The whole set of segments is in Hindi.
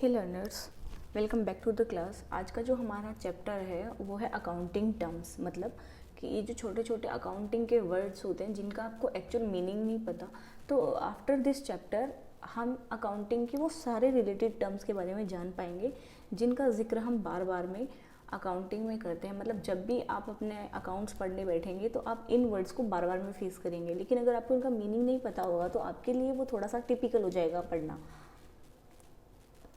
Hey learners, welcome back to the class. आज का जो हमारा चैप्टर है वो है अकाउंटिंग टर्म्स। मतलब कि ये जो छोटे छोटे अकाउंटिंग के वर्ड्स होते हैं जिनका आपको एक्चुअल मीनिंग नहीं पता, तो आफ्टर दिस चैप्टर हम अकाउंटिंग के वो सारे रिलेटेड टर्म्स के बारे में जान पाएंगे जिनका जिक्र हम बार बार में अकाउंटिंग में करते हैं। मतलब जब भी आप अपने अकाउंट्स पढ़ने बैठेंगे तो आप इन वर्ड्स को बार बार में फेस करेंगे, लेकिन अगर आपको इनका मीनिंग नहीं पता होगा तो आपके लिए वो थोड़ा सा टिपिकल हो जाएगा पढ़ना।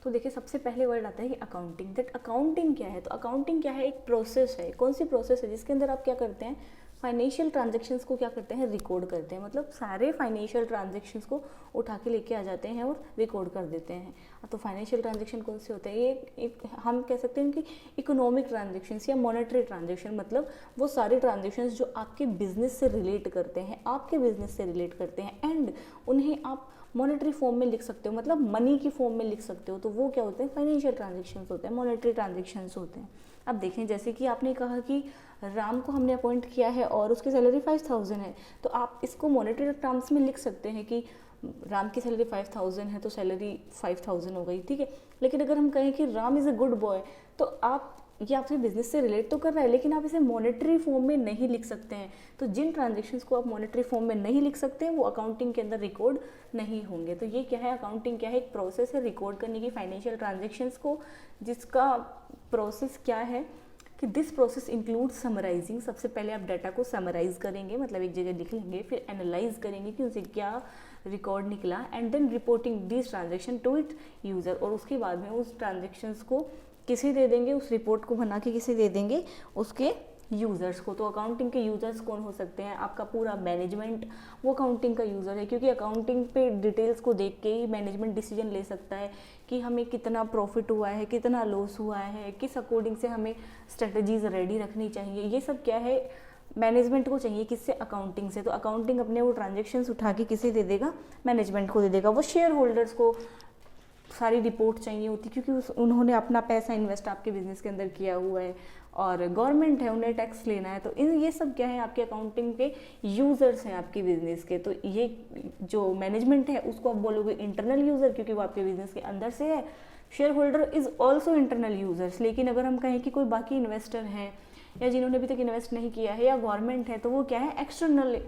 तो देखिए, सबसे पहले वर्ड आता है कि अकाउंटिंग। दैट अकाउंटिंग क्या है? तो अकाउंटिंग क्या है? एक प्रोसेस है। कौन सी प्रोसेस है? जिसके अंदर आप क्या करते हैं, फाइनेंशियल ट्रांजेक्शंस को क्या करते हैं, रिकॉर्ड करते हैं। मतलब सारे फाइनेंशियल ट्रांजेक्शंस को उठा के लेके आ जाते हैं और रिकॉर्ड कर देते हैं। तो फाइनेंशियल ट्रांजेक्शन कौन से होते हैं? ये एक हम कह सकते हैं कि इकोनॉमिक ट्रांजेक्शन्स या मॉनेटरी ट्रांजेक्शन। मतलब वो सारे ट्रांजेक्शन्स जो आपके बिजनेस से रिलेट करते हैं, आपके बिजनेस से रिलेट करते हैं, एंड उन्हें आप मॉनेटरी फॉर्म में लिख सकते हो, मतलब मनी की फॉर्म में लिख सकते हो। तो वो क्या होते हैं? फाइनेंशियल ट्रांजेक्शन्स होते हैं, मॉनेटरी ट्रांजेक्शन्स होते हैं। अब देखें, जैसे कि आपने कहा कि राम को हमने अपॉइंट किया है और उसकी सैलरी 5000 है, तो आप इसको मॉनेटरी टर्म्स में लिख सकते हैं कि राम की सैलरी 5000 है तो सैलरी 5000 हो गई, ठीक है। लेकिन अगर हम कहें कि Ram is a good boy, तो आप ये आपके बिजनेस से रिलेट तो कर रहा है, लेकिन आप इसे मॉनेटरी फॉर्म में नहीं लिख सकते हैं। तो जिन ट्रांजेक्शन्स को आप मॉनेटरी फॉर्म में नहीं लिख सकते हैं वो अकाउंटिंग के अंदर रिकॉर्ड नहीं होंगे। तो ये क्या है? अकाउंटिंग क्या है? एक प्रोसेस है रिकॉर्ड करने की फाइनेंशियल ट्रांजेक्शन्स को, जिसका प्रोसेस क्या है कि दिस प्रोसेस इंक्लूड समराइजिंग। सबसे पहले आप डाटा को समराइज करेंगे, मतलब एक जगह लिख लेंगे, फिर एनालाइज करेंगे कि उसे क्या रिकॉर्ड निकला, and then reporting this transaction to it user. और उसके बाद में उस ट्रांजेक्शन्स को किसे दे देंगे? उस रिपोर्ट को बना के किसे दे देंगे? उसके यूज़र्स को। तो अकाउंटिंग के यूज़र्स कौन हो सकते हैं? आपका पूरा मैनेजमेंट वो अकाउंटिंग का यूज़र है, क्योंकि अकाउंटिंग पे डिटेल्स को देख के ही मैनेजमेंट डिसीजन ले सकता है कि हमें कितना प्रॉफिट हुआ है, कितना लॉस हुआ है, किस अकॉर्डिंग से हमें स्ट्रेटजीज रेडी रखनी चाहिए। ये सब क्या है? मैनेजमेंट को चाहिए। किससे? अकाउंटिंग से। तो अकाउंटिंग अपने वो ट्रांजेक्शन्स उठा के किसे दे देगा? मैनेजमेंट को दे देगा। वो शेयर होल्डर्स को सारी रिपोर्ट चाहिए होती, क्योंकि उन्होंने अपना पैसा इन्वेस्ट आपके बिजनेस के अंदर किया हुआ है, और गवर्नमेंट है, उन्हें टैक्स लेना है। तो ये सब क्या है? आपके अकाउंटिंग के यूज़र्स हैं आपके बिजनेस के। तो ये जो मैनेजमेंट है उसको आप बोलोगे इंटरनल यूज़र, क्योंकि वो आपके बिजनेस के अंदर से है। Share holder is also internal users. लेकिन अगर हम कहें कि कोई बाकी इन्वेस्टर हैं या जिन्होंने अभी तक इन्वेस्ट नहीं किया है या गवर्नमेंट है, तो वो क्या है? एक्सटर्नल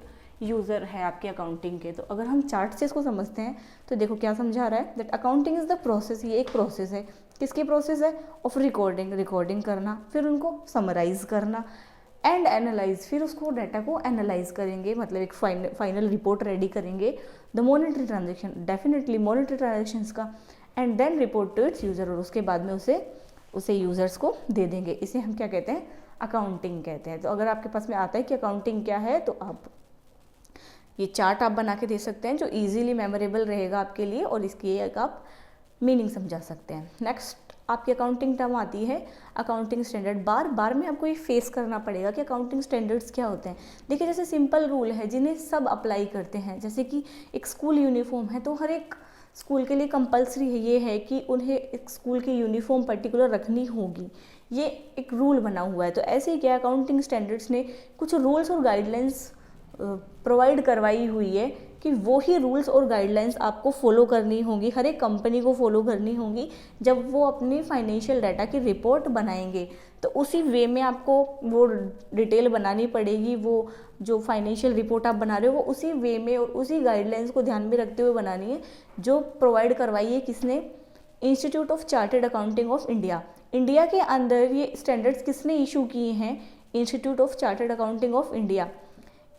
यूज़र है आपके अकाउंटिंग के। तो अगर हम चार्ट से इसको समझते हैं तो देखो क्या समझा रहा है, that accounting is the process. ये एक प्रोसेस है। किसकी प्रोसेस है? ऑफ रिकॉर्डिंग करना, फिर उनको समराइज करना, एंड एनालाइज, फिर उसको डाटा को एनालाइज करेंगे, मतलब एक फाइनल रिपोर्ट रेडी करेंगे the monetary transaction, definitely monetary transactions का, and then report to its user. और उसके बाद में उसे यूज़र्स को दे देंगे। इसे हम क्या कहते हैं? अकाउंटिंग कहते हैं। तो अगर आपके पास में आता है कि अकाउंटिंग क्या है, तो आप ये चार्ट आप बना के दे सकते हैं जो इजीली मेमोरेबल रहेगा आपके लिए, और इसकी एक आप मीनिंग समझा सकते हैं। नेक्स्ट आपकी अकाउंटिंग टर्म आती है अकाउंटिंग स्टैंडर्ड। बार बार में आपको ये फेस करना पड़ेगा कि अकाउंटिंग स्टैंडर्ड्स क्या होते हैं। देखिए, जैसे सिंपल रूल है जिन्हें सब अप्लाई करते हैं, जैसे कि एक स्कूल यूनिफॉर्म है, तो हर एक स्कूल के लिए कंपलसरी है ये है कि उन्हें एक स्कूल की यूनिफॉर्म पर्टिकुलर रखनी होगी। ये एक रूल बना हुआ है। तो ऐसे ही क्या अकाउंटिंग स्टैंडर्ड्स ने कुछ रूल्स और गाइडलाइंस प्रोवाइड करवाई हुई है कि वो ही रूल्स और गाइडलाइंस आपको फॉलो करनी होगी, हर एक कंपनी को फॉलो करनी होगी जब वो अपनी फाइनेंशियल डाटा की रिपोर्ट बनाएंगे। तो उसी वे में आपको वो डिटेल बनानी पड़ेगी। वो जो फाइनेंशियल रिपोर्ट आप बना रहे हो वो उसी वे में और उसी गाइडलाइंस को ध्यान में रखते हुए बनानी है जो प्रोवाइड करवाई है किसने? Institute of chartered accounting of India. India के अंदर ये स्टैंडर्ड्स किसने इशू किए हैं? Institute of chartered accounting of India.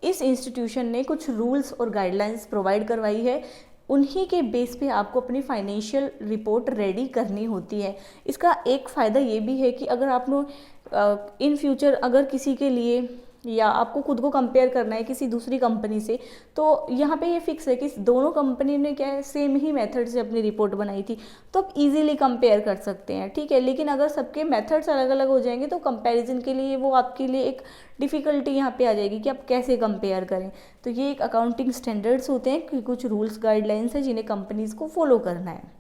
इस इंस्टीट्यूशन ने कुछ रूल्स और गाइडलाइंस प्रोवाइड करवाई है, उन्हीं के बेस पे आपको अपनी फाइनेंशियल रिपोर्ट रेडी करनी होती है। इसका एक फ़ायदा ये भी है कि अगर आपने इन फ्यूचर अगर किसी के लिए या आपको खुद को कंपेयर करना है किसी दूसरी कंपनी से, तो यहाँ पे ये फिक्स है कि दोनों कंपनी ने क्या है? सेम ही मेथड से अपनी रिपोर्ट बनाई थी, तो आप इजीली कंपेयर कर सकते हैं, ठीक है। लेकिन अगर सबके मेथड्स अलग अलग हो जाएंगे तो कंपैरिजन के लिए वो आपके लिए एक डिफ़िकल्टी यहाँ पे आ जाएगी कि आप कैसे कंपेयर करें। तो ये एक अकाउंटिंग स्टैंडर्ड्स होते हैं कि कुछ रूल्स गाइडलाइंस है जिन्हें कंपनीज़ को फॉलो करना है।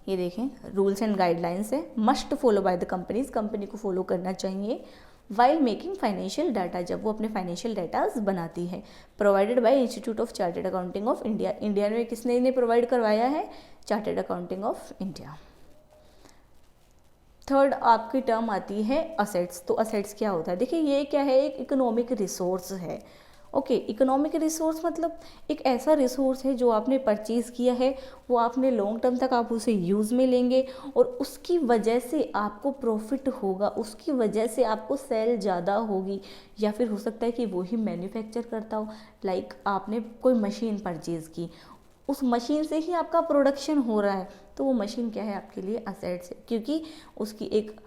ये देखें, रूल्स एंड गाइडलाइंस है, must follow by the companies, company को फॉलो करना चाहिए। वाइल मेकिंग फाइनेंशियल डाटा, जब वो अपने फाइनेंशियल डाटाज बनाती है। Provided by institute of chartered accounting of India, India में किसने इन्हें प्रोवाइड करवाया है? Chartered accounting of India. Third आपकी टर्म आती है असेट्स। तो असेट्स क्या होता है? देखिए ये क्या है, एक इकोनॉमिक रिसोर्स है। ओके, इकोनॉमिक रिसोर्स मतलब एक ऐसा रिसोर्स है जो आपने परचेज़ किया है, वो आपने लॉन्ग टर्म तक आप उसे यूज़ में लेंगे और उसकी वजह से आपको प्रॉफिट होगा, उसकी वजह से आपको सेल ज़्यादा होगी, या फिर हो सकता है कि वो ही मैन्युफैक्चर करता हो। लाइक आपने कोई मशीन परचेज़ की, उस मशीन से ही आपका प्रोडक्शन हो रहा है, तो वो मशीन क्या है आपके लिए? असेट्स है, क्योंकि उसकी एक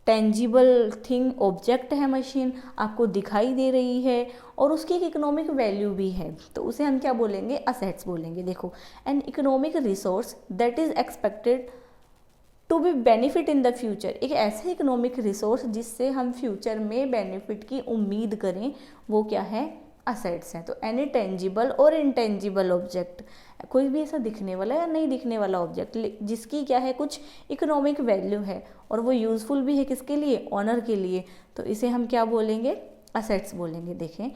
टेंजिबल थिंग, ऑब्जेक्ट है मशीन, आपको दिखाई दे रही है और उसकी एक इकोनॉमिक वैल्यू भी है, तो उसे हम क्या बोलेंगे? असेट्स बोलेंगे। देखो, an economic resource that is expected to be benefit in the future, एक ऐसा इकोनॉमिक रिसोर्स जिससे हम फ्यूचर में बेनिफिट की उम्मीद करें, वो क्या है? असेट्स हैं। तो एनी टेंजिबल और इनटेंजिबल ऑब्जेक्ट, कोई भी ऐसा दिखने वाला या नहीं दिखने वाला ऑब्जेक्ट जिसकी क्या है? कुछ इकोनॉमिक वैल्यू है और वो यूजफुल भी है किसके लिए? ऑनर के लिए, तो इसे हम क्या बोलेंगे? असेट्स बोलेंगे। देखें,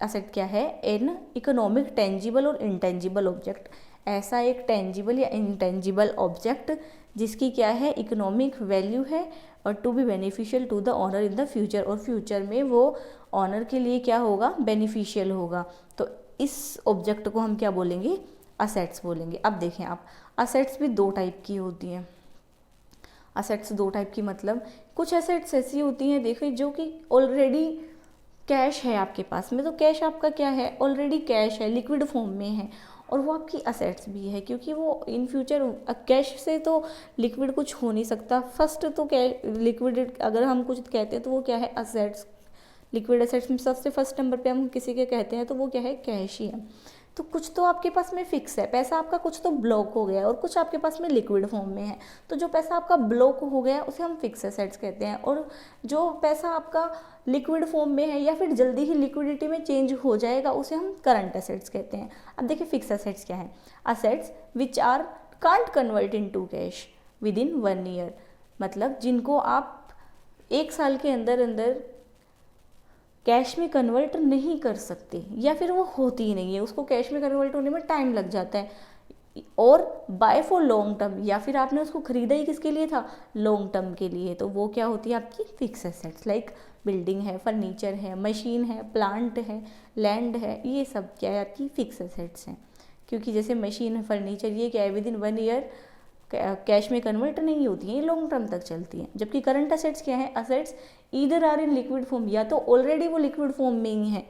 असेट क्या है? एन इकोनॉमिक टेंजिबल और इनटेंजिबल ऑब्जेक्ट, ऐसा एक टेंजिबल या इनटेंजिबल ऑब्जेक्ट जिसकी क्या है? इकोनॉमिक वैल्यू है और to be beneficial to the owner in the future, और फ्यूचर में वो ऑनर के लिए क्या होगा? बेनिफिशियल होगा। तो इस ऑब्जेक्ट को हम क्या बोलेंगे? असेट्स बोलेंगे। अब देखें आप, असेट्स भी दो टाइप की होती हैं। असेट्स दो टाइप की मतलब कुछ असेट्स ऐसी होती हैं, देखिए, जो कि ऑलरेडी कैश है आपके पास में, तो कैश आपका क्या है? ऑलरेडी कैश है, लिक्विड फॉर्म में है, और वो आपकी असेट्स भी है, क्योंकि वो इन फ्यूचर कैश से तो लिक्विड कुछ हो नहीं सकता। फर्स्ट तो लिक्विड अगर हम कुछ कहते हैं तो वो क्या है? असेट्स। लिक्विड असेट्स में सबसे फर्स्ट नंबर पे हम किसी के कहते हैं तो वो क्या है? कैश ही है। तो कुछ तो आपके पास में फिक्स है पैसा आपका, कुछ तो ब्लॉक हो गया और कुछ आपके पास में लिक्विड फॉर्म में है। तो जो पैसा आपका ब्लॉक हो गया उसे हम फिक्स एसेट्स कहते हैं, और जो पैसा आपका लिक्विड फॉर्म में है या फिर जल्दी ही लिक्विडिटी में चेंज हो जाएगा उसे हम करंट एसेट्स कहते हैं। अब देखिए फिक्स एसेट्स क्या है? Assets which are can't convert into cash within 1 year, मतलब जिनको आप 1 साल के अंदर अंदर कैश में कन्वर्ट नहीं कर सकते, या फिर वो होती ही नहीं है, उसको कैश में कन्वर्ट होने में टाइम लग जाता है, और बाय फॉर लॉन्ग टर्म, या फिर आपने उसको खरीदा ही किसके लिए था? लॉन्ग टर्म के लिए, तो वो क्या होती है आपकी? Fix assets. लाइक बिल्डिंग है, फर्नीचर है, मशीन है, प्लांट है, लैंड है, ये सब क्या है? आपकी फिक्स एसेट्स हैं। क्योंकि जैसे मशीन है, फर्नीचर, ये क्या है? विद इन 1 ईयर कैश में कन्वर्ट नहीं होती हैं, ये लॉन्ग टर्म तक चलती हैं। जबकि करंट असेट्स क्या है? Assets either are in liquid form, या तो ऑलरेडी वो लिक्विड फॉर्म में ही है,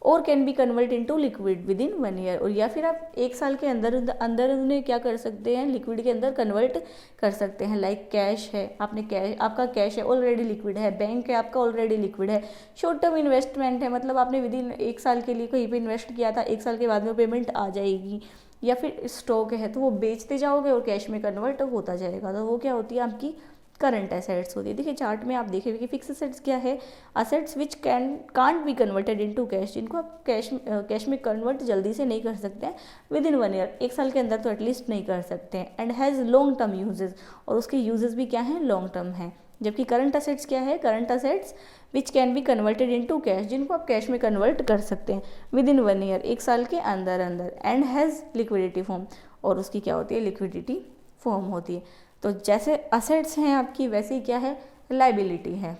और can be convert into liquid with in 1 year, और या फिर आप 1 साल के अंदर अंदर उन्हें क्या कर सकते हैं? लिक्विड के अंदर कन्वर्ट कर सकते हैं। लाइक कैश है, आपने कैश, आपका कैश है ऑलरेडी लिक्विड है, बैंक है आपका ऑलरेडी लिक्विड है, शॉर्ट टर्म इन्वेस्टमेंट है, मतलब आपने विद इन 1 साल के लिए कहीं पे इन्वेस्ट किया था, 1 साल के बाद में पेमेंट आ जाएगी, या फिर स्टॉक है तो वो बेचते जाओगे और कैश में कन्वर्ट होता जाएगा, तो वो क्या होती है? आपकी करंट एसेट्स होती है। देखिए चार्ट में आप देखेंगे कि फिक्स एसेट्स क्या है? Assets which can't be converted into cash, जिनको आप कैश में कन्वर्ट जल्दी से नहीं कर सकते हैं विद इन 1 ईयर, 1 साल के अंदर तो एटलीस्ट नहीं कर सकते हैं, and has long term uses, और उसके यूजेस भी क्या हैं? लॉन्ग टर्म है। जबकि करंट असेट्स क्या है? Current assets which can be converted into cash, जिनको आप कैश में कन्वर्ट कर सकते हैं विद इन 1 ईयर, 1 साल के अंदर अंदर, एंड हैज़ लिक्विडिटी फॉर्म, और उसकी क्या होती है? लिक्विडिटी फॉर्म होती है। तो जैसे असेट्स हैं आपकी, वैसे ही क्या है? लाइबिलिटी है।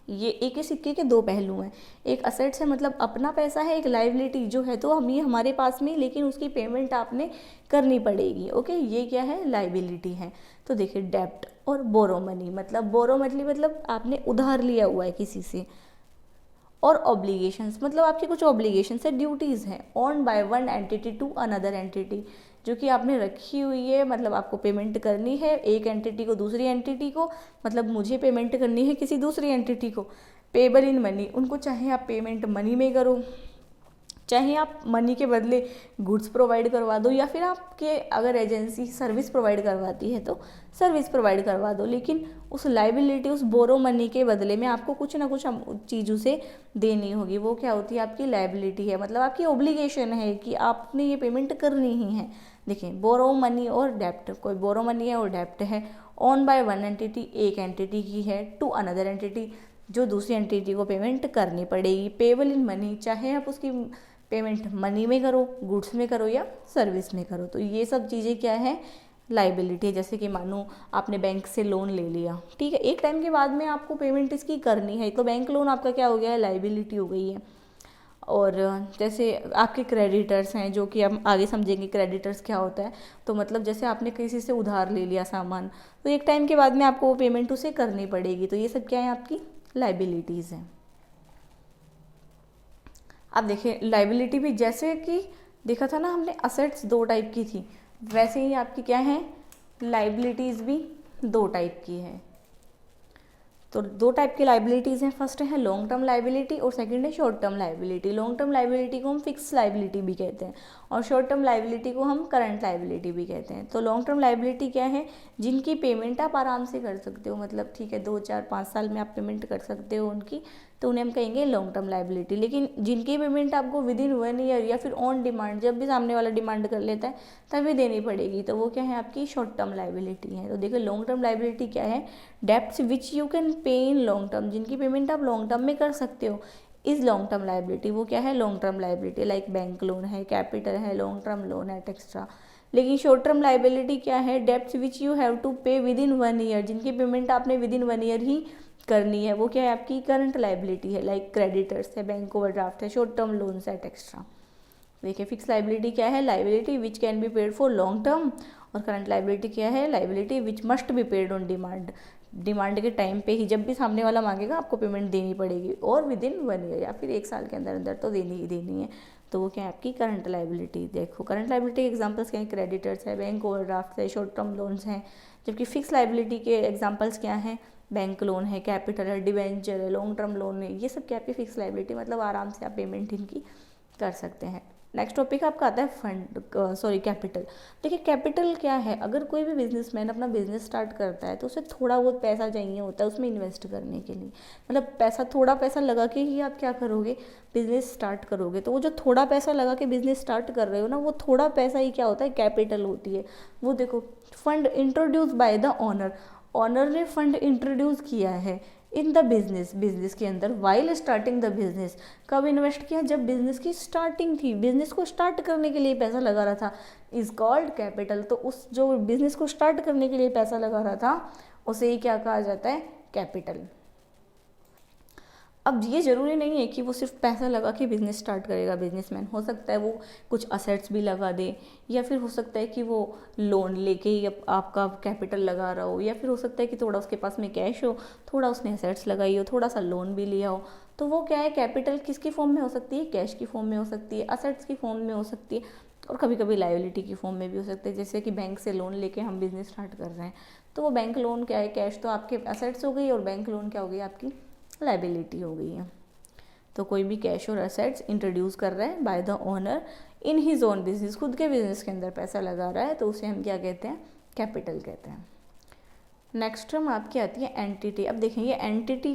ये एक ही सिक्के के दो पहलू हैं। एक असेट्स है मतलब अपना पैसा है, एक लाइबिलिटी जो है तो हम ये हमारे पास में, लेकिन उसकी पेमेंट आपने करनी पड़ेगी। ओके, ये क्या है? लाइबिलिटी है। तो देखिए डेब्ट और बोरो मनी, मतलब बोरो मनी मतलब आपने उधार लिया हुआ है किसी से, और ऑब्लिगेशंस मतलब आपकी कुछ ऑब्लिगेशंस है, ड्यूटीज़ हैं, on by one entity to another entity, जो कि आपने रखी हुई है, मतलब आपको पेमेंट करनी है एक एंटिटी को दूसरी एंटिटी को, मतलब मुझे पेमेंट करनी है किसी दूसरी एंटिटी को, पेबल इन मनी, उनको चाहे आप पेमेंट मनी में करो, चाहे आप मनी के बदले गुड्स प्रोवाइड करवा दो, या फिर आपके अगर एजेंसी सर्विस प्रोवाइड करवाती है तो सर्विस प्रोवाइड करवा दो, लेकिन उस लाइबिलिटी, उस बोरो मनी के बदले में आपको कुछ ना कुछ चीज़ उसे देनी होगी। वो क्या होती है? आपकी लाइबिलिटी है, मतलब आपकी ऑब्लिगेशन है कि आपने ये पेमेंट करनी ही है। देखिए बोरो मनी और डेप्ट, कोई बोरो मनी है और डेप्ट है, ओन बाय वन एंटिटी, एक एंटिटी की है, टू अनदर एंटिटी, जो दूसरी एंटिटी को पेमेंट करनी पड़ेगी, पेबल इन मनी, चाहे आप उसकी पेमेंट मनी में करो, गुड्स में करो या सर्विस में करो। तो ये सब चीज़ें क्या है, लाइबिलिटी है। जैसे कि मानो आपने बैंक से लोन ले लिया, ठीक है, एक टाइम के बाद में आपको पेमेंट इसकी करनी है, तो बैंक लोन आपका क्या हो गया है, लाइबिलिटी हो गई है। और जैसे आपके क्रेडिटर्स हैं, जो कि हम आगे समझेंगे क्रेडिटर्स क्या होता है। तो मतलब जैसे आपने किसी से उधार ले लिया सामान, तो एक टाइम के बाद में आपको वो पेमेंट उसे करनी पड़ेगी, तो ये सब क्या है, आपकी लाइबिलिटीज़ हैं। अब देखिए लाइबिलिटी भी जैसे कि देखा था ना हमने, असेट्स दो टाइप की थी, वैसे ही आपकी क्या है, लाइबिलिटीज़ भी दो टाइप की है। तो दो टाइप की लाइबिलिटीज़ हैं, फर्स्ट है लॉन्ग टर्म लाइबिलिटी और सेकंड है short term liability. Long term liability को हम फिक्स लाइबिलिटी भी कहते हैं और शॉर्ट टर्म लाइबिलिटी को हम करंट लाइबिलिटी भी कहते हैं। तो लॉन्ग टर्म लाइबिलिटी क्या है, जिनकी पेमेंट आप आराम से कर सकते हो, मतलब ठीक है 2 4 5 साल में आप पेमेंट कर सकते हो उनकी, तो उन्हें हम कहेंगे लॉन्ग टर्म लाइबिलिटी। लेकिन जिनकी पेमेंट आपको विद इन 1 ईयर या फिर ऑन डिमांड, जब भी सामने वाला डिमांड कर लेता है तभी देनी पड़ेगी, तो वो क्या है, आपकी शॉर्ट टर्म लाइबिलिटी है। तो देखिए लॉन्ग टर्म लाइबिलिटी क्या है, debts which you can pay in long term, जिनकी पेमेंट आप लॉन्ग टर्म में कर सकते हो, इज लॉन्ग टर्म लाइबिलिटी। वो क्या है, long term liability, like bank loan है, कैपिटल है, लॉन्ग टर्म लोन है, एक्स्ट्रा। लेकिन शॉर्ट टर्म लाइबिलिटी क्या है, debts which you have to pay within 1 year, जिनकी पेमेंट आपने विद इन 1 ईयर ही करनी है, वो क्या है, आपकी करंट लाइबिलिटी है, लाइक क्रेडिटर्स है, बैंक ओवरड्राफ्ट है, शॉर्ट टर्म लोन्स है, एक्स्ट्रा। देखिए फिक्स लाइबिलिटी क्या है, liability which can be paid for long term, और करंट लाइबिलिटी क्या है, liability which must be paid on demand, demand के टाइम पे ही, जब भी सामने वाला मांगेगा आपको पेमेंट देनी पड़ेगी, और विद इन 1 ईयर या फिर 1 साल के अंदर अंदर तो देनी ही देनी है। तो वो क्या है, आपकी करंट लाइबिलिटी। देखो करंट लाइबिलिटी के एग्जांपल्स क्या हैं, क्रेडिटर्स है, बैंक ओवरड्राफ्ट है, शॉर्ट टर्म लोन्स हैं। जबकि फिक्स लाइबिलिटी के एग्जांपल्स क्या हैं, बैंक लोन है, कैपिटल है, डिवेंचर है, लॉन्ग टर्म लोन है, ये सब क्या आपकी फिक्स लाइबिलिटी, मतलब आराम से आप पेमेंट इनकी कर सकते हैं। नेक्स्ट टॉपिक आपका आता है कैपिटल। देखिए कैपिटल क्या है, अगर कोई भी बिजनेसमैन अपना बिजनेस स्टार्ट करता है तो उसे थोड़ा बहुत पैसा चाहिए होता है उसमें इन्वेस्ट करने के लिए, मतलब पैसा, थोड़ा पैसा लगा के ही आप क्या करोगे, बिजनेस स्टार्ट करोगे। तो वो जो थोड़ा पैसा लगा के बिजनेस स्टार्ट कर रहे हो ना, वो थोड़ा पैसा ही क्या होता है, कैपिटल होती है। वो देखो fund introduce by the owner, owner ने फंड इंट्रोड्यूस किया है इन द बिजनेस, बिजनेस के अंदर, वाइल स्टार्टिंग द बिजनेस। कब इन्वेस्ट किया, जब बिजनेस की स्टार्टिंग थी, बिजनेस को स्टार्ट करने के लिए पैसा लगा रहा था, इज कॉल्ड कैपिटल। तो उस जो बिजनेस को स्टार्ट करने के लिए पैसा लगा रहा था उसे ही क्या कहा जाता है, कैपिटल। अब ये ज़रूरी नहीं है कि वो सिर्फ पैसा लगा के बिजनेस स्टार्ट करेगा बिजनेसमैन, हो सकता है वो कुछ असेट्स भी लगा दे, या फिर हो सकता है कि वो लोन लेके ही आपका कैपिटल लगा रहा हो, या फिर हो सकता है कि थोड़ा उसके पास में कैश हो, थोड़ा उसने असेट्स लगाई हो, थोड़ा सा लोन भी लिया हो। तो वो क्या है, कैपिटल किसकी फॉर्म में हो सकती है, कैश की फॉर्म में हो सकती है, असेट्स की फॉर्म में हो सकती है, और कभी कभी लायबिलिटी की फॉर्म में भी हो सकते हैं। जैसे कि बैंक से लोन लेके हम बिजनेस स्टार्ट कर रहे हैं, तो वो बैंक लोन क्या है, कैश तो आपके असेट्स हो गई, और बैंक लोन क्या हो गई, आपकी लायबिलिटी हो गई है। तो कोई भी कैश और असेट्स इंट्रोड्यूस कर रहा है by the owner in his own business, खुद के बिजनेस के अंदर पैसा लगा रहा है, तो उसे हम क्या कहते हैं, कैपिटल कहते हैं। नेक्स्ट टर्म आपकी आती है एंटिटी। अब देखेंगे एंटिटी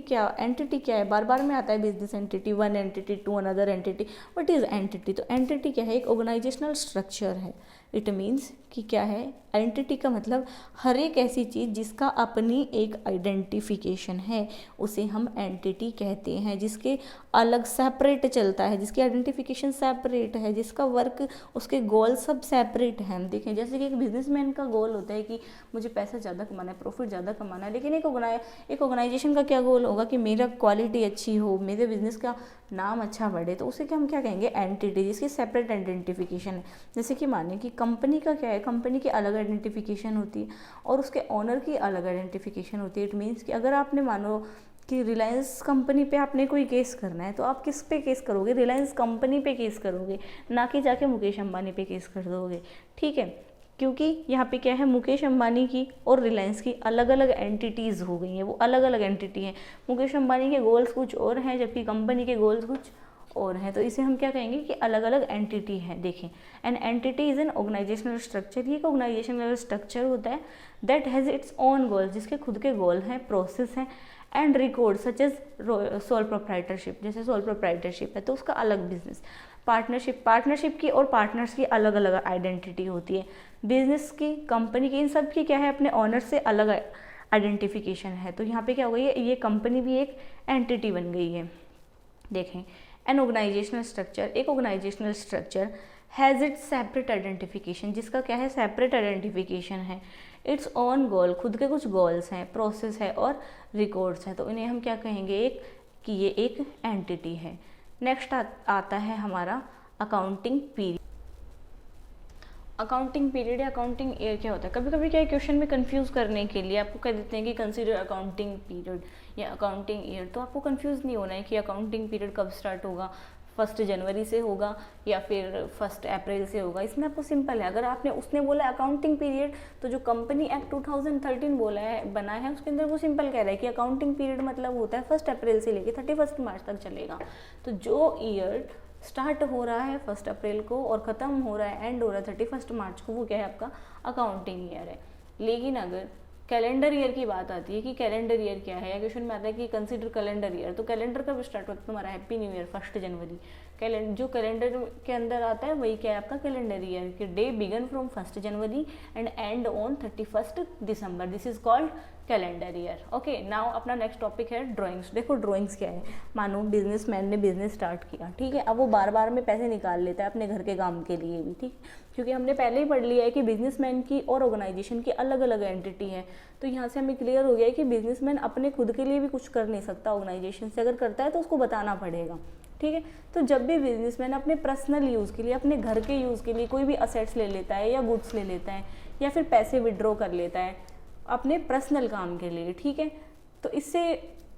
क्या है, बार बार में आता है business entity, one entity, to another entity. What is entity, तो एंटिटी क्या है, एक ऑर्गेनाइजेशनल स्ट्रक्चर है। इट मीन्स कि क्या है, एंटिटी का मतलब हर एक ऐसी चीज़ जिसका अपनी एक आइडेंटिफिकेशन है उसे हम एंटिटी कहते हैं, जिसके अलग सेपरेट चलता है, जिसकी आइडेंटिफिकेशन सेपरेट है, जिसका वर्क, उसके गोल सब सेपरेट हैं। हम देखें जैसे कि एक बिजनेसमैन का गोल होता है कि मुझे पैसा ज़्यादा कमाना है, प्रॉफिट ज़्यादा कमाना है, लेकिन एक ऑर्गेनाइजेशन का क्या गोल होगा कि मेरा क्वालिटी अच्छी हो, मेरे बिजनेस का नाम अच्छा बढ़े, तो उसे क्या हम क्या कहेंगे, एंटिटी, जिसकी सेपरेट आइडेंटिफिकेशन है। जैसे कि माने कि कंपनी का क्या है, कंपनी की अलग आइडेंटिफिकेशन होती है और उसके ऑनर की अलग आइडेंटिफिकेशन होती है। इट मीन्स कि अगर आपने मानो कि रिलायंस कंपनी पे आपने कोई केस करना है, तो आप किस पे केस करोगे, रिलायंस कंपनी पे केस करोगे, ना कि जाके मुकेश अंबानी पे केस कर दोगे, ठीक है। क्योंकि यहाँ पे क्या है, मुकेश अंबानी की और रिलायंस की अलग अलग एंटिटीज़ हो गई हैं, वो अलग अलग एंटिटी हैं। मुकेश अंबानी के गोल्स कुछ और हैं जबकि कंपनी के गोल्स कुछ और हैं, तो इसे हम क्या कहेंगे कि अलग अलग एंटिटी है। देखें, an entity is an organisational structure, ये एक ऑर्गेनाइजेशनल स्ट्रक्चर होता है that has its own goals, जिसके खुद के गोल हैं, प्रोसेस हैं, and record such as sole proprietorship, जैसे सोल प्रोप्राइटरशिप है तो उसका अलग बिजनेस, पार्टनरशिप की और पार्टनर्स की अलग अलग आइडेंटिटी होती है। बिजनेस की, कंपनी की, इन सब की क्या है, अपने ऑनर से अलग आइडेंटिफिकेशन है। तो यहाँ पे क्या हो गई है, ये कंपनी भी एक एंटिटी बन गई है। देखें, एन ऑर्गेनाइजेशनल स्ट्रक्चर, एक organisational structure has its separate identification, जिसका क्या है, सेपरेट आइडेंटिफिकेशन है। इट्स ऑन गोल, खुद के कुछ गोल्स हैं, प्रोसेस है और रिकॉर्ड्स हैं। तो इन्हें हम क्या कहेंगे, एक कि ये एक एंटिटी है। नेक्स्ट आता है हमारा अकाउंटिंग पीरियड। अकाउंटिंग पीरियड या अकाउंटिंग ईयर क्या होता है, कभी कभी क्या है, क्वेश्चन में कंफ्यूज करने के लिए आपको कह देते हैं कि कंसीडर अकाउंटिंग पीरियड या अकाउंटिंग ईयर। तो आपको कंफ्यूज नहीं होना है कि अकाउंटिंग पीरियड कब स्टार्ट होगा, 1 जनवरी से होगा या फिर 1 अप्रैल से होगा। इसमें आपको सिंपल है, अगर आपने उसने बोला अकाउंटिंग पीरियड, तो जो कंपनी एक्ट 2013 बोला है, बना है, उसके अंदर वो सिंपल कह रहा है कि अकाउंटिंग पीरियड मतलब होता है 1 अप्रैल से लेकर 31 मार्च तक चलेगा। तो जो ईयर स्टार्ट हो रहा है 1 अप्रैल को और ख़त्म हो रहा है, एंड हो रहा है 31 मार्च को, वो क्या है, आपका अकाउंटिंग ईयर है। लेकिन अगर कैलेंडर ईयर की बात आती है कि कैलेंडर ईयर क्या है, या क्वेश्चन में आता है कि कंसीडर कैलेंडर ईयर, तो कैलेंडर कब स्टार्ट होता है तुम्हारा, हैप्पी न्यू ईयर 1 जनवरी। जो कैलेंडर के अंदर आता है वही क्या है, आपका कैलेंडर ईयर कि day begin from 1 January and end on 31 December, this is called calendar year. Okay, now अपना नेक्स्ट टॉपिक है ड्राइंग्स। देखो ड्राइंग्स क्या है, मानो बिजनेसमैन ने बिजनेस स्टार्ट किया, ठीक है, अब वो बार बार में पैसे निकाल लेता है अपने घर के काम के लिए भी, ठीक, क्योंकि हमने पहले ही पढ़ लिया है कि बिजनेसमैन की और ऑर्गेनाइजेशन की अलग अलग एंटिटी है। तो यहाँ से हमें क्लियर हो गया है कि बिजनेसमैन अपने खुद के लिए भी कुछ कर नहीं सकता, ऑर्गेनाइजेशन से अगर करता है तो उसको बताना पड़ेगा, ठीक है। तो जब भी बिजनेसमैन अपने पर्सनल यूज़ के लिए, अपने घर के यूज़ के लिए कोई भी असेट्स ले लेता है या गुड्स ले लेता है या फिर पैसे विड्रॉ कर लेता है अपने पर्सनल काम के लिए, ठीक है, तो इससे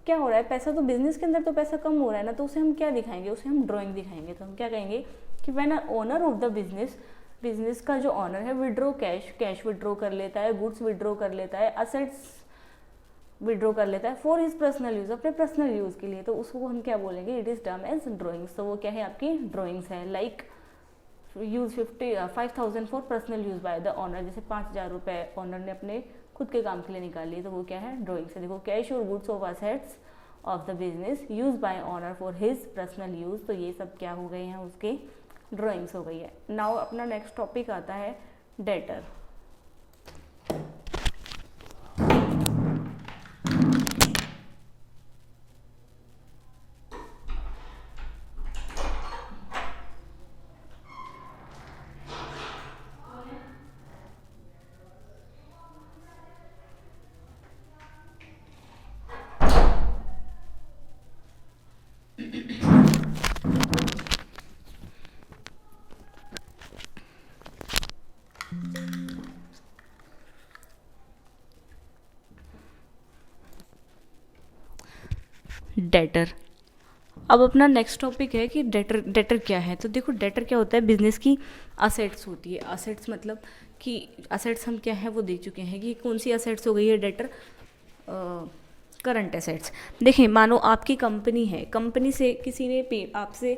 क्या हो रहा है, पैसा तो बिजनेस के अंदर तो पैसा कम हो रहा है ना, तो उसे हम क्या दिखाएंगे, उसे हम ड्राइंग दिखाएंगे। तो हम क्या कहेंगे कि when owner of the business का जो ऑनर है विड्रॉ कैश विड्रॉ कर लेता है, गुड्स विड्रॉ कर लेता है, असेट्स विड्रॉ कर लेता है फॉर हिज पर्सनल यूज़, अपने पर्सनल यूज़ के लिए, तो उसको हम क्या बोलेंगे, it is term as drawings. तो वो क्या है, आपकी ड्राइंग्स है। Like use 5,000 for personal use by the owner, जैसे 5,000 रुपये ऑनर ने अपने खुद के काम के लिए निकाल लिए, तो वो क्या है, ड्राइंग्स है। देखो, कैश और goods of assets of the business use by honour for his personal use, तो ये सब क्या हो गए हैं, उसके ड्राइंग्स हो गई है। नाउ अपना नेक्स्ट टॉपिक आता है डेटर। डेटर। अब अपना नेक्स्ट टॉपिक है कि डेटर क्या है। तो देखो, डेटर क्या होता है, बिजनेस की असेट्स होती है। असेट्स मतलब कि असेट्स हम क्या है वो देख चुके हैं कि कौन सी असेट्स हो गई है डेटर, करंट असेट्स। देखें, मानो आपकी कंपनी है, कंपनी से किसी ने आपसे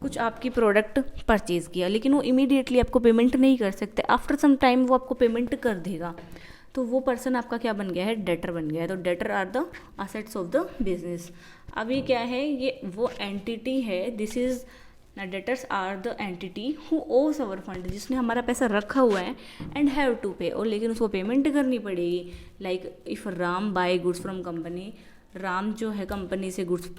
कुछ आपकी प्रोडक्ट परचेज़ किया, लेकिन वो इमीडिएटली आपको पेमेंट नहीं कर सकते, आफ्टर सम टाइम वो आपको पेमेंट कर देगा, तो वो पर्सन आपका क्या बन गया है, डेटर बन गया है। तो debtor are the assets of the business. अब ये क्या है, ये वो एंटिटी है, this is debtors are the entity who owes our fund, जिसने हमारा पैसा रखा हुआ है एंड हैव टू पे, और लेकिन उसको पेमेंट करनी पड़ेगी। Like if Ram buy goods from company, Ram जो है कंपनी से गुड्स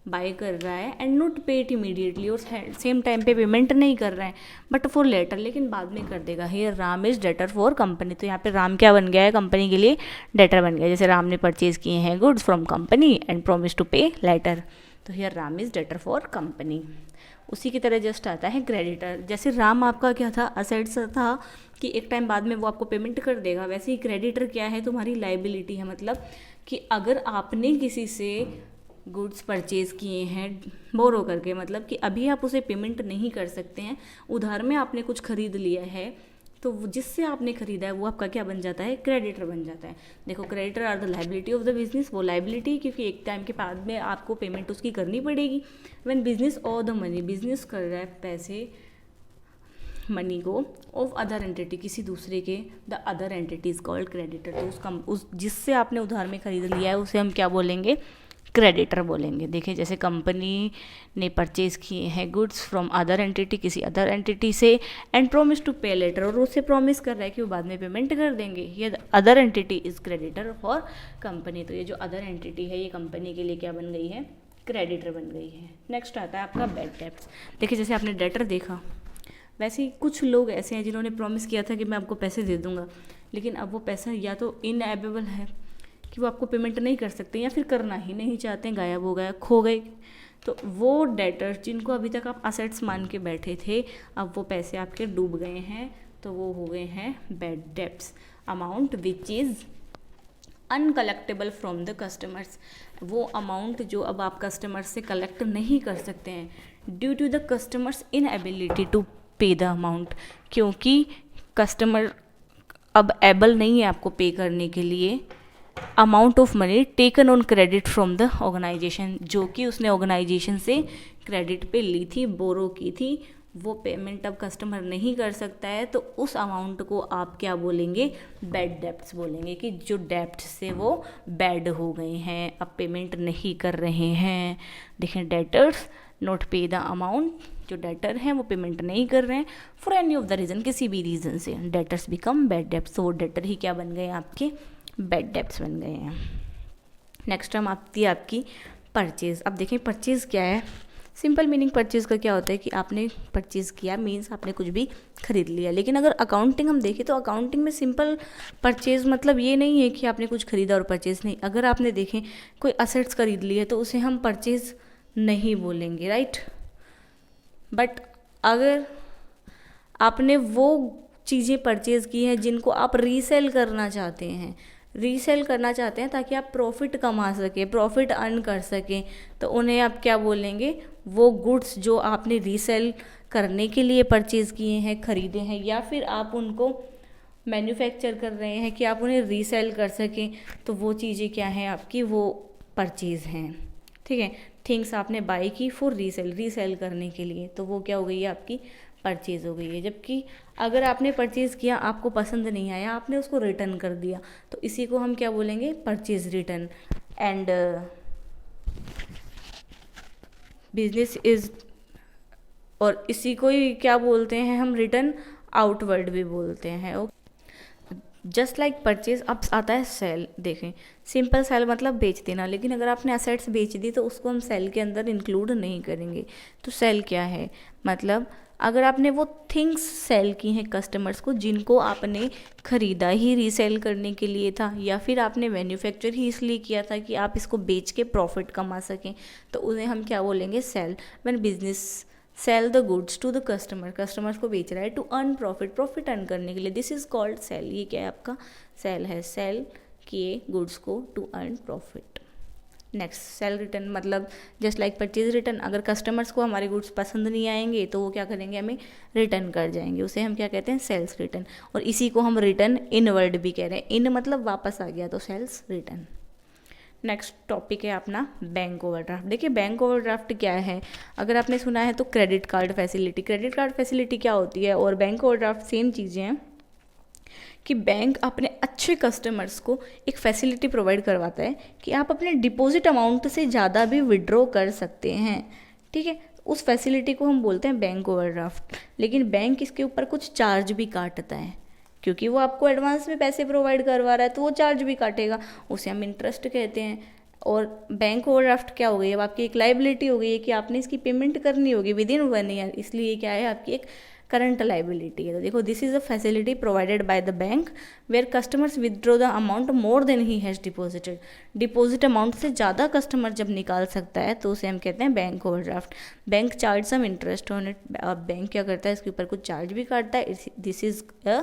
बाय कर रहा है एंड नॉट पेड इमीडिएटली, और सेम टाइम पे पेमेंट नहीं कर रहा है बट फॉर लेटर, लेकिन बाद में कर देगा। Here Ram is debtor for company, तो यहाँ पे राम क्या बन गया है, कंपनी के लिए डेटर बन गया। जैसे राम ने परचेज किए हैं goods from company and promise to pay later, तो here Ram is debtor for company. उसी की तरह जस्ट आता है क्रेडिटर। जैसे राम आपका क्या था, असेट्स था कि एक टाइम बाद में वो आपको पेमेंट कर देगा, वैसे ही क्रेडिटर क्या है, तुम्हारी लाइबिलिटी है। मतलब कि अगर आपने किसी से गुड्स परचेज़ किए हैं बोरो करके, मतलब कि अभी आप उसे पेमेंट नहीं कर सकते हैं, उधार में आपने कुछ खरीद लिया है, तो जिससे आपने खरीदा है वो आपका क्या बन जाता है, क्रेडिटर बन जाता है। देखो, creditor are the liability of the business, वो लाइबिलिटी क्योंकि एक टाइम के बाद में आपको पेमेंट उसकी करनी पड़ेगी। व्हेन बिजनेस और द मनी, बिजनेस कर रहा है पैसे मनी को ऑफ अदर एंटिटी, किसी दूसरे के, the other entity is called creditor. तो उस जिससे आपने उधार में खरीद लिया है उसे हम क्या बोलेंगे, क्रेडिटर बोलेंगे। देखिए जैसे कंपनी ने परचेज किए हैं गुड्स फ्रॉम अदर एंटिटी, किसी अदर एंटिटी से, and promise to pay letter, और उससे प्रॉमिस कर रहा है कि वो बाद में पेमेंट कर देंगे। ये other entity is creditor for company. तो ये जो अदर एंटिटी है ये कंपनी के लिए क्या बन गई है, क्रेडिटर बन गई है। नेक्स्ट आता है आपका बैड डेब्ट्स। देखिए जैसे आपने डेटर देखा, वैसे ही कुछ लोग ऐसे हैं जिन्होंने प्रॉमिस किया था कि मैं आपको पैसे दे दूंगा, लेकिन अब वो पैसा या तो इनएबेबल है कि वो आपको पेमेंट नहीं कर सकते, या फिर करना ही नहीं चाहते हैं, गायब हो गया, खो गए। तो वो डेटर्स जिनको अभी तक आप असेट्स मान के बैठे थे, अब वो पैसे आपके डूब गए हैं, तो वो हो गए हैं bad debts. Amount which is uncollectible from the customers, वो अमाउंट जो अब आप कस्टमर से कलेक्ट नहीं कर सकते हैं, due to the customer's inability to pay the amount, क्योंकि कस्टमर अब एबल नहीं है आपको पे करने के लिए amount of money taken on credit from the organisation, जो कि उसने ऑर्गेनाइजेशन से क्रेडिट पे ली थी, बोरो की थी, वो पेमेंट अब कस्टमर नहीं कर सकता है, तो उस अमाउंट को आप क्या बोलेंगे, बैड डेब्ट्स बोलेंगे, कि जो डेब्ट से वो बैड हो गए हैं, अब पेमेंट नहीं कर रहे हैं। देखें डेटर्स नॉट पे द अमाउंट, जो डेटर हैं वो पेमेंट नहीं कर रहे हैं for any of the reason, किसी भी रीज़न से, डेटर्स बिकम बैड डेब्ट्स। तो वो डेटर ही क्या बन गए आपके, बैड डेब्ट्स बन गए हैं। नेक्स्ट टर्म आती है आपकी परचेज। अब देखें परचेज क्या है, सिंपल मीनिंग परचेज का क्या होता है कि आपने परचेज किया मीन्स आपने कुछ भी खरीद लिया। लेकिन अगर अकाउंटिंग हम देखें तो अकाउंटिंग में सिंपल परचेज मतलब ये नहीं है कि आपने कुछ खरीदा और परचेज नहीं। अगर आपने देखें कोई असेट्स खरीद ली है तो उसे हम परचेज नहीं बोलेंगे, राइट। बट अगर आपने वो चीज़ें परचेज़ की हैं जिनको आप रीसेल करना चाहते हैं, ताकि आप प्रॉफिट कमा सकें, प्रॉफिट अर्न कर सकें, तो उन्हें आप क्या बोलेंगे, वो गुड्स जो आपने रीसेल करने के लिए परचेज़ किए हैं, खरीदे हैं, या फिर आप उनको मैन्युफैक्चर कर रहे हैं कि आप उन्हें रीसेल कर सकें, तो वो चीज़ें क्या हैं आपकी, वो परचेज़ हैं, ठीक है। थिंग्स आपने बाई की फॉर रीसेल करने के लिए, तो वो क्या हो गई है आपकी, परचेज़ हो गई है। जबकि अगर आपने परचेज़ किया, आपको पसंद नहीं आया, आपने उसको रिटर्न कर दिया, तो इसी को हम क्या बोलेंगे, purchase return. And business is, और इसी को ही क्या बोलते हैं हम, रिटर्न आउटवर्ड भी बोलते हैं। Just like purchase. अब आता है सेल। देखें सिंपल सेल मतलब बेच देना, लेकिन अगर आपने असेट्स बेच दी तो उसको हम सेल के अंदर इंक्लूड नहीं करेंगे। तो सेल क्या है, मतलब अगर आपने वो थिंग्स सेल की हैं कस्टमर्स को जिनको आपने ख़रीदा ही रीसेल करने के लिए था, या फिर आपने मैन्युफैक्चर ही इसलिए किया था कि आप इसको बेच के प्रॉफिट कमा सकें, तो उन्हें हम क्या बोलेंगे, sale. When business sell the goods to the customer, customers को बेच रहा है to earn profit, profit earn करने के लिए, दिस इज़ कॉल्ड सेल। ये क्या है आपका, सेल है, सेल किए गुड्स को to earn profit. Next sale return, मतलब जस्ट लाइक परचेज रिटर्न, अगर कस्टमर्स को हमारे गुड्स पसंद नहीं आएंगे तो वो क्या करेंगे, हमें रिटर्न कर जाएंगे, उसे हम क्या कहते हैं, सेल्स रिटर्न। और इसी को हम रिटर्न इनवर्ड भी कह रहे हैं, इन मतलब वापस आ गया, तो सेल्स रिटर्न। नेक्स्ट टॉपिक है अपना बैंक ओवरड्राफ्ट। देखिए बैंक ओवरड्राफ्ट क्या है, अगर आपने सुना है तो credit card facility. Credit card facility क्या होती है और बैंक ओवरड्राफ्ट सेम चीज़ें हैं कि बैंक अपने अच्छे कस्टमर्स को एक फैसिलिटी प्रोवाइड करवाता है कि आप अपने डिपॉजिट अमाउंट से ज़्यादा भी विड्रॉ कर सकते हैं, ठीक है। उस फैसिलिटी को हम बोलते हैं बैंक ओवरड्राफ्ट। लेकिन बैंक इसके ऊपर कुछ चार्ज भी काटता है, क्योंकि वो आपको एडवांस में पैसे प्रोवाइड करवा रहा है तो वो चार्ज भी काटेगा, उसे हम इंटरेस्ट कहते हैं। और बैंक ओवरड्राफ्ट क्या हो गई, अब आपकी एक लाइबिलिटी हो गई है कि आपने इसकी पेमेंट करनी होगी विद इन 1 ईयर, इसलिए क्या है आपकी एक करंट लाइबिलिटी है। तो देखो this is a facility provided by the bank where customers withdraw the amount more than he has deposited. Deposit amount से ज़्यादा कस्टमर जब निकाल सकता है तो उसे हम कहते हैं bank overdraft. Bank charge some interest on it. अब बैंक क्या करता है, इसके ऊपर कुछ चार्ज भी काटता है। This is a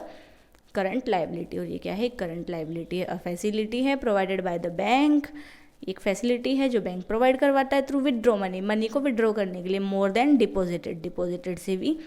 current liability. और ये क्या है, करंट लाइबिलिटी है। अ फैसिलिटी है प्रोवाइडेड बाय द बैंक, एक फैसिलिटी है जो बैंक प्रोवाइड करवाता है थ्रू विदड्रॉ मनी, मनी को विदड्रॉ करने के लिए, मोर देन डिपॉजिटेड, डिपॉजिटेड से भी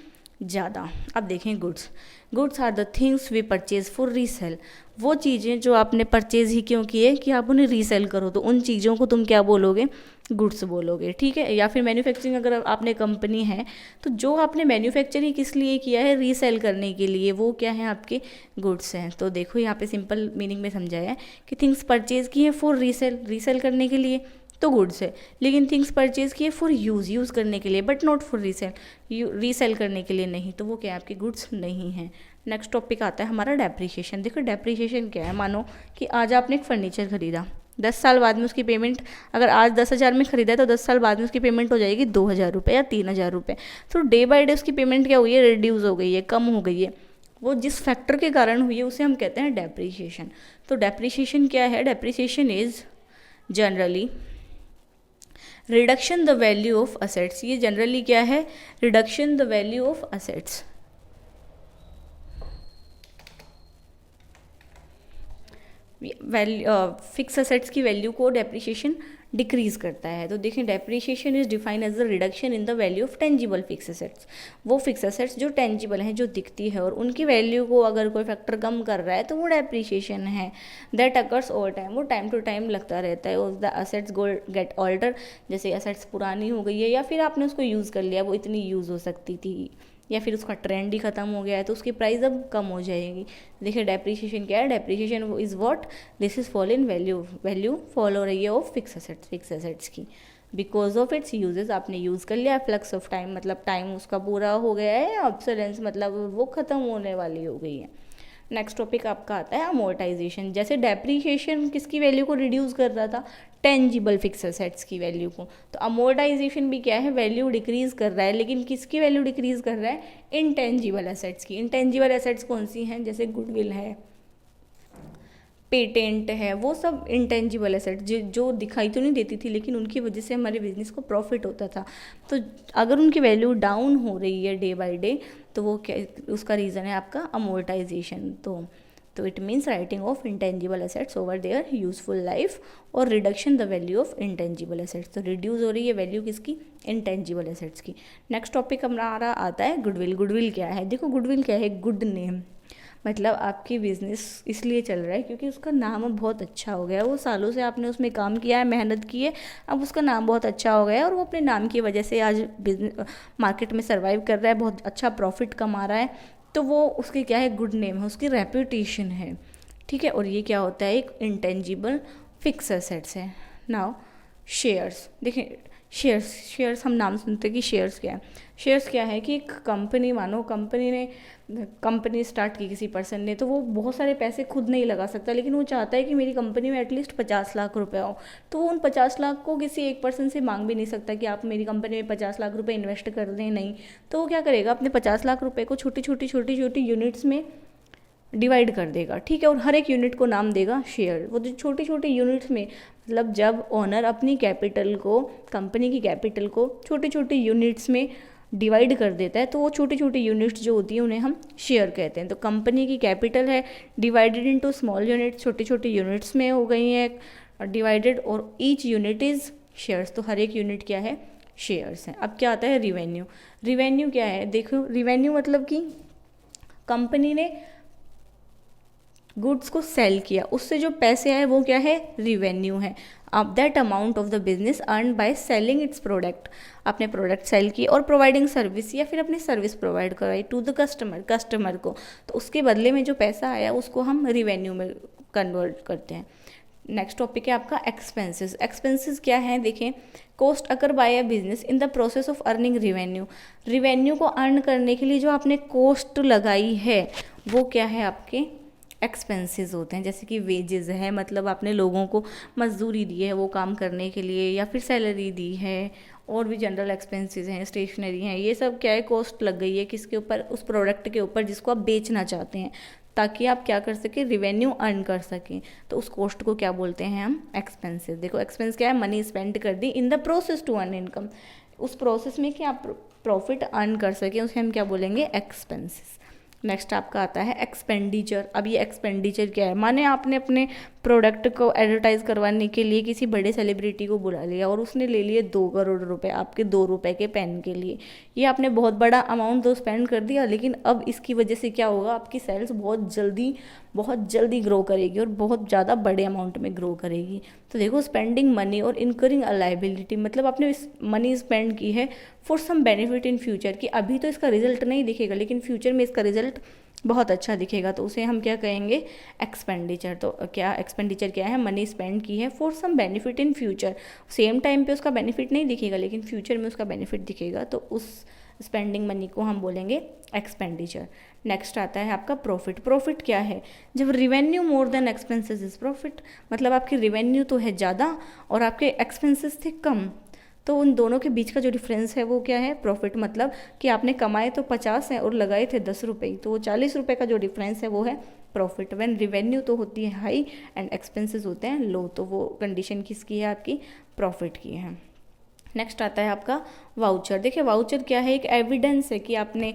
ज़्यादा। अब देखें goods. Goods are the things we purchase for resale. वो चीज़ें जो आपने परचेज ही क्यों किए कि आप उन्हें रीसेल करो, तो उन चीज़ों को तुम क्या बोलोगे, गुड्स बोलोगे, ठीक है। या फिर मैन्युफैक्चरिंग अगर आपने कंपनी है तो जो आपने मैन्युफैक्चरिंग किस लिए किया है, रीसेल करने के लिए, वो क्या है आपके गुड्स हैं। तो देखो यहाँ पे सिंपल मीनिंग में समझाया है कि थिंग्स परचेज की हैं फॉर रीसेल, रीसेल करने के लिए, तो गुड्स है, लेकिन थिंग्स परचेज किए फॉर यूज़ करने के लिए, बट नॉट फॉर रीसेल करने के लिए नहीं, तो वो क्या है, आपकी गुड्स नहीं है। नेक्स्ट टॉपिक आता है हमारा डेप्रीशिएशन। देखो डेप्रीशिएशन क्या है, मानो कि आज आपने एक फर्नीचर खरीदा, 10 साल बाद में उसकी पेमेंट, अगर आज 10,000 में खरीदा है तो 10 साल बाद में उसकी पेमेंट हो जाएगी 2,000 रुपये या 3,000 रुपये। तो डे बाय डे उसकी पेमेंट क्या हुई है, रिड्यूस हो गई है, कम हो गई है। वो जिस फैक्टर के कारण हुई है उसे हम कहते हैं डेप्रीशिएशन। तो डेप्रीशिएशन क्या है, depreciation is generally reduction the value of assets. ये जनरली क्या है, reduction the value of assets. Fix assets की वैल्यू को डेप्रीशिएशन डिक्रीज करता है। तो देखें depreciation is defined as the reduction in the value of tangible fix assets. वो फिक्स असेट्स जो टेंजिबल हैं, जो दिखती है, और उनकी वैल्यू को अगर कोई फैक्टर कम कर रहा है तो वो डेप्रीशिएशन है। दैट अकर्स ओवर टाइम, वो टाइम टू टाइम लगता रहता है। और द असेट्स गेट ऑल्टर, जैसे असेट्स पुरानी हो गई है या फिर आपने उसको यूज़ कर लिया, वो इतनी यूज़ हो सकती थी, या फिर उसका ट्रेंड ही खत्म हो गया है तो उसकी प्राइस अब कम हो जाएगी। देखिए डेप्रीशिएशन क्या है, depreciation is what, this is fall in value fall हो रही है ऑफ फिक्स असेट्स की, बिकॉज ऑफ इट्स यूजेस। आपने यूज़ कर लिया, फ्लक्स ऑफ टाइम मतलब टाइम उसका पूरा हो गया है, ऑब्सोलेंस मतलब वो ख़त्म होने वाली हो गई है। नेक्स्ट टॉपिक आपका आता है अमोर्टाइजेशन। जैसे डेप्रीशिएशन किसकी वैल्यू को रिड्यूस कर रहा था, टेंजिबल फिक्स एसेट्स की वैल्यू को, तो अमोर्टाइजेशन भी क्या है, वैल्यू डिक्रीज कर रहा है, लेकिन किसकी वैल्यू डिक्रीज कर रहा है, इनटेंजिबल एसेट्स की। इनटेंजिबल एसेट्स कौन सी हैं, जैसे गुडविल है, पेटेंट है, वो सब इंटेंजिबल एसेट जो दिखाई तो नहीं देती थी, लेकिन उनकी वजह से हमारे बिजनेस को प्रॉफिट होता था। तो अगर उनकी वैल्यू डाउन हो रही है डे बाय डे, तो वो क्या, उसका रीज़न है आपका अमोर्टाइजेशन। तो it means writing off intangible assets over their useful life और reduction the value of intangible assets. तो रिड्यूस हो रही है वैल्यू किसकी, इंटेंजिबल एसेट्स की। नेक्स्ट टॉपिक हमारा आता है गुडविल। गुडविल क्या है, देखो गुडविल क्या है, गुड नेम, मतलब आपकी बिजनेस इसलिए चल रहा है क्योंकि उसका नाम अब बहुत अच्छा हो गया है, वो सालों से आपने उसमें काम किया है, मेहनत की है, अब उसका नाम बहुत अच्छा हो गया है और वो अपने नाम की वजह से आज बिजनेस मार्केट में सर्वाइव कर रहा है, बहुत अच्छा प्रॉफिट कमा रहा है। तो वो उसकी क्या है, गुड नेम है, उसकी रेपुटेशन है, ठीक है। और ये क्या होता है, एक इंटेंजिबल फिक्स एसेट्स है। नाउ शेयर्स, देखें शेयर्स हम नाम सुनते हैं कि शेयर्स क्या है। शेयर्स क्या है कि एक कंपनी, मानो कंपनी स्टार्ट की किसी पर्सन ने, तो वो बहुत सारे पैसे खुद नहीं लगा सकता, लेकिन वो चाहता है कि मेरी कंपनी में एटलीस्ट 50 लाख रुपए हो, तो वो उन 50 लाख को किसी एक पर्सन से मांग भी नहीं सकता कि आप मेरी कंपनी में 50 लाख रुपए इन्वेस्ट कर दें, नहीं। तो वो क्या करेगा, अपने 50 लाख रुपए को छोटी छोटी यूनिट्स में डिवाइड कर देगा, ठीक है, और हर एक यूनिट को नाम देगा शेयर। वो जो छोटी छोटी यूनिट्स में, मतलब जब ओनर अपनी कैपिटल को, कंपनी की कैपिटल को छोटी छोटी यूनिट्स में डिवाइड कर देता है, तो वो छोटी छोटी यूनिट्स जो होती हैं उन्हें हम शेयर कहते हैं। तो कंपनी की कैपिटल है डिवाइडेड इनटू स्मॉल यूनिट्स, छोटी छोटी यूनिट्स में हो गई हैं डिवाइडेड, और ईच यूनिट इज़ शेयर्स। तो हर एक यूनिट क्या है, शेयर्स है। अब क्या आता है, रिवेन्यू। रिवेन्यू क्या है, देखो रिवेन्यू मतलब कि कंपनी ने गुड्स को सेल किया, उससे जो पैसे आए वो क्या है, रिवेन्यू है। अब that amount of the business earn by selling it's product, अपने प्रोडक्ट सेल की और प्रोवाइडिंग सर्विस, या फिर अपनी सर्विस प्रोवाइड कराई टू द कस्टमर को, तो उसके बदले में जो पैसा आया उसको हम रिवेन्यू में कन्वर्ट करते हैं। नेक्स्ट टॉपिक है आपका एक्सपेंसेस। एक्सपेंसेस क्या है, देखें, cost occur by a business in the process of earning revenue. Revenue को अर्न करने के लिए जो आपने कॉस्ट लगाई है वो क्या है, आपके एक्सपेंसेस होते हैं। जैसे कि वेजेस है, मतलब आपने लोगों को मजदूरी दी है वो काम करने के लिए, या फिर सैलरी दी है, और भी जनरल एक्सपेंसेस हैं, स्टेशनरी हैं, ये सब क्या है, कॉस्ट लग गई है किसके ऊपर, उस प्रोडक्ट के ऊपर जिसको आप बेचना चाहते हैं, ताकि आप क्या कर सकें, रिवेन्यू अर्न कर सकें। तो उस कॉस्ट को क्या बोलते हैं हम, एक्सपेंसेस। देखो एक्सपेंस क्या है, मनी स्पेंड कर दी in the process to earn income, उस प्रोसेस में कि आप प्रॉफिट अर्न कर सकें, उसे हम क्या बोलेंगे, एक्सपेंसेस। नेक्स्ट आपका आता है एक्सपेंडिचर। अब ये एक्सपेंडिचर क्या है, माने आपने अपने प्रोडक्ट को एडवर्टाइज करवाने के लिए किसी बड़े सेलिब्रिटी को बुला लिया और उसने ले लिए 2 करोड़ रुपए आपके 2 रुपए के पेन के लिए। ये आपने बहुत बड़ा अमाउंट तो स्पेंड कर दिया, लेकिन अब इसकी वजह से क्या होगा, आपकी सेल्स बहुत जल्दी ग्रो करेगी और बहुत ज़्यादा बड़े अमाउंट में ग्रो करेगी। तो देखो, स्पेंडिंग मनी और इनकरिंग अ लायबिलिटी, मतलब आपने मनी स्पेंड की है for some benefit in future, कि अभी तो इसका रिजल्ट नहीं दिखेगा लेकिन फ्यूचर में इसका रिजल्ट बहुत अच्छा दिखेगा, तो उसे हम क्या कहेंगे, एक्सपेंडिचर। तो क्या एक्सपेंडिचर क्या है, मनी स्पेंड की है for some benefit in future. Same time पे उसका बेनिफिट नहीं दिखेगा लेकिन फ्यूचर में उसका बेनिफिट दिखेगा, तो उस स्पेंडिंग मनी को हम बोलेंगे एक्सपेंडिचर। नेक्स्ट आता है आपका प्रॉफिट। प्रॉफिट क्या है, जब revenue more than expenses is profit, मतलब आपकी रिवेन्यू तो है ज़्यादा और आपके एक्सपेंसेस थे कम, तो उन दोनों के बीच का जो डिफरेंस है वो क्या है, प्रॉफिट। मतलब कि आपने कमाए तो 50 हैं और लगाए थे 10 रुपये, तो वो 40 रुपये का जो डिफरेंस है वो है प्रॉफिट। व्हेन रिवेन्यू तो होती है हाई एंड एक्सपेंसेस होते हैं लो, तो वो कंडीशन किसकी है, आपकी प्रॉफिट की है। नेक्स्ट आता है आपका वाउचर। देखिए वाउचर क्या है, एक एविडेंस है कि आपने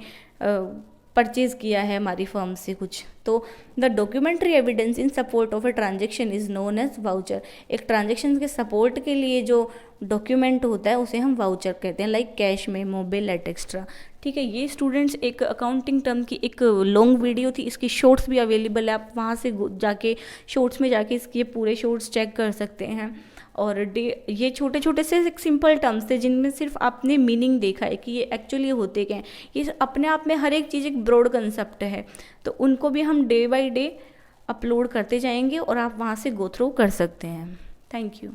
परचेज किया है हमारी फर्म से कुछ, तो the documentary evidence in support of a transaction is known as voucher. एक ट्रांजेक्शन के सपोर्ट के लिए जो डॉक्यूमेंट होता है उसे हम वाउचर कहते हैं, लाइक कैश में, मोबाइल एट एक्स्ट्रा। ठीक है, ये स्टूडेंट्स एक अकाउंटिंग टर्म की एक लॉन्ग वीडियो थी, इसकी शॉर्ट्स भी अवेलेबल है, आप वहाँ से जाके शॉर्ट्स में जाके इसके पूरे शॉर्ट्स चेक कर सकते हैं। और ये छोटे छोटे से एक सिंपल टर्म्स थे जिनमें सिर्फ आपने मीनिंग देखा है कि ये एक्चुअली होते क्या हैं। ये अपने आप में हर एक चीज़ एक ब्रॉड कंसेप्ट है, तो उनको भी हम डे बाय डे अपलोड करते जाएंगे और आप वहाँ से गो थ्रू कर सकते हैं। Thank you.